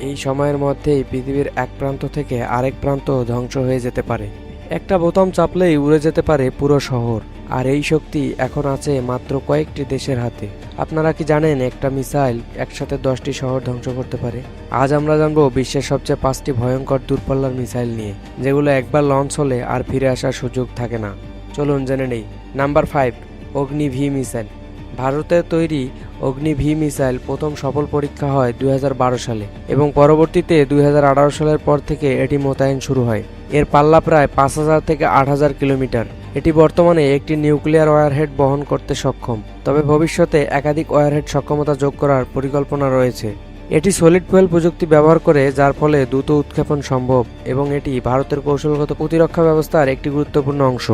এই সময়ের মধ্যেই পৃথিবীর এক প্রান্ত থেকে আরেক প্রান্ত ধ্বংস হয়ে যেতে পারে। একটা বোতাম চাপলেই উড়ে যেতে পারে পুরো শহর। আর এই শক্তি এখন আছে মাত্র কয়েকটি দেশের হাতে। আপনারা কি জানেন একটা মিসাইল একসাথে 10টি শহর ধ্বংস করতে পারে? আজ আমরা জানবো বিশ্বের সবচেয়ে 5টি ভয়ঙ্কর দূরপাল্লার মিসাইল নিয়ে, যেগুলো একবার লঞ্চ হলে আর ফিরে আসার সুযোগ থাকে না। চলুন জেনে নেই। নাম্বার 5, অগ্নি ভি মিসাইল। ভারতের তৈরি অগ্নি ভি মিসাইল প্রথম সফল পরীক্ষা হয় 2012 সালে এবং পরবর্তীতে 2018 সালের পর থেকে এটি মোতায়েন শুরু হয়। এর পাল্লা প্রায় 5000 থেকে 8000 কিলোমিটার। এটি বর্তমানে একটি নিউক্লিয়ার ওয়ারহেড বহন করতে সক্ষম, তবে ভবিষ্যতে একাধিক ওয়ারহেড সক্ষমতা যোগ করার পরিকল্পনা রয়েছে। এটি সলিড ফুয়েল প্রযুক্তি ব্যবহার করে, যার ফলে দ্রুত উৎক্ষেপণ সম্ভব এবং এটি ভারতের কৌশলগত প্রতিরক্ষা ব্যবস্থার একটি গুরুত্বপূর্ণ অংশ।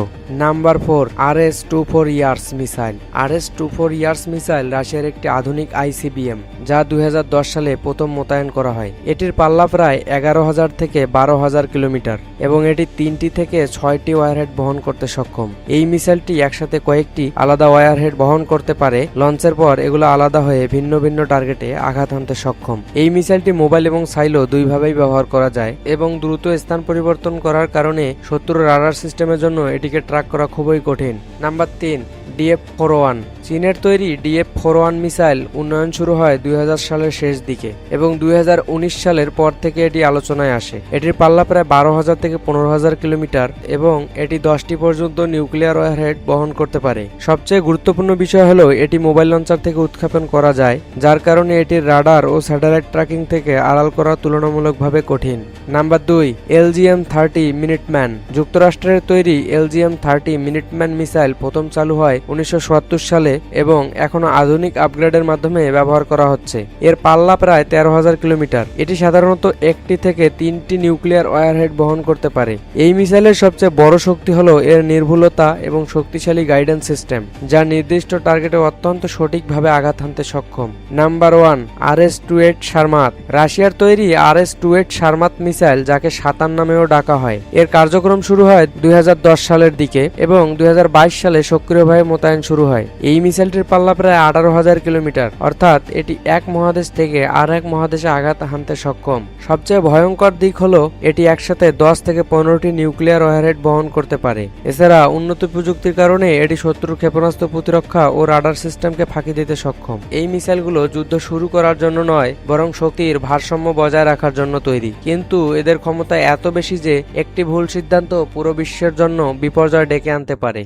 Number 4, RS-24 years missile. RS-24 years missile রাশিয়ার একটি আধুনিক ICBM, যা 2010 সালে প্রথম মোতায়েন করা হয়। এটির পাল্লা প্রায় 11,000 থেকে 12,000 কিলোমিটার এবং এটি 3টি থেকে 6টি ওয়ারহেড বহন করতে সক্ষম। এই মিসাইলটি একসাথে কয়েকটি আলাদা ওয়ারহেড বহন করতে পারে। লঞ্চের পর এগুলো আলাদা হয়ে ভিন্ন ভিন্ন টার্গেটে আঘাত হানতে সক্ষম। এই মিসাইলটি মোবাইল এবং সাইলো দুইভাবেই ব্যবহার করা যায় এবং দ্রুত স্থান পরিবর্তন করার কারণে শত্রুর রাডার সিস্টেমের জন্য এটিকে ট্র্যাক করা খুবই কঠিন। Number 3, DF-41। চীনের তৈরি DF-41 মিসাইল উন্নয়ন শুরু হয় 2000 সালের শেষ দিকে এবং 2019 সালের পর থেকে এটি আলোচনায় আসে। এটির পাল্লা প্রায় 12,000 থেকে 15,000 কিলোমিটার এবং এটি 10টি পর্যন্ত নিউক্লিয়ার ওয়ারহেড বহন করতে পারে। সবচেয়ে গুরুত্বপূর্ণ বিষয় হলো এটি মোবাইল লঞ্চার থেকে উৎক্ষেপণ করা যায়, যার কারণে এটির রাডার ও স্যাটেলাইট ট্র্যাকিং থেকে আড়াল করা তুলনামূলকভাবে কঠিন। Number 2, LGM-30 Minuteman. যুক্তরাষ্ট্রের তৈরি LGM-30 মিনিটম্যান মিসাইল প্রথম চালু হয় 1977 সালে এবং এখনো আধুনিক আপগ্রেডের মাধ্যমে ব্যবহার করা হচ্ছে। এর পাল্লা প্রায় 13,000 কিলোমিটার। এটি সাধারণত 1টি থেকে 3টি নিউক্লিয়ার ওয়ারহেড বহন করতে পারে। এই মিসাইলের সবচেয়ে বড় শক্তি হলো এর নির্ভুলতা এবং শক্তিশালী গাইডেন্স সিস্টেম, যা নির্দিষ্ট টার্গেটে অত্যন্ত সঠিকভাবে আঘাত হানতে সক্ষম। Number 1, RS-28 Sarmat. রাশিয়ার তৈরি RS-28 সারমাত মিসাইল, যাকে সাতান নামেও ডাকা হয়, এর কার্যক্রম শুরু হয় 2010 সালের দিকে এবং 2022 সালে সক্রিয়ভাবে মোতায়েন শুরু হয়। এই মিসাইলটির পাল্লা প্রায় 18,000 কিলোমিটার, অর্থাৎ এটি এক মহাদেশ থেকে আর এক মহাদেশে আঘাত হানতে সক্ষম। সবচেয়ে ভয়ঙ্কর দিক হলো এটি একসাথে 10 থেকে 15টি নিউক্লিয়ার ওয়ারহেড বহন করতে পারে। এছাড়া উন্নত প্রযুক্তির কারণে এটি শত্রুর ক্ষেপণাস্ত্র প্রতিরক্ষা ও রাডার সিস্টেমকে ফাঁকি দিতে সক্ষম। এই মিসাইলগুলো যুদ্ধ শুরু করার জন্য নয়, বরং শক্তির ভারসাম্য বজায় রাখার জন্য তৈরি। কিন্তু এদের ক্ষমতা এত বেশি যে একটি ভুল সিদ্ধান্ত পুরো বিশ্বের জন্য বিপর্যয় ডেকে আনতে পারে।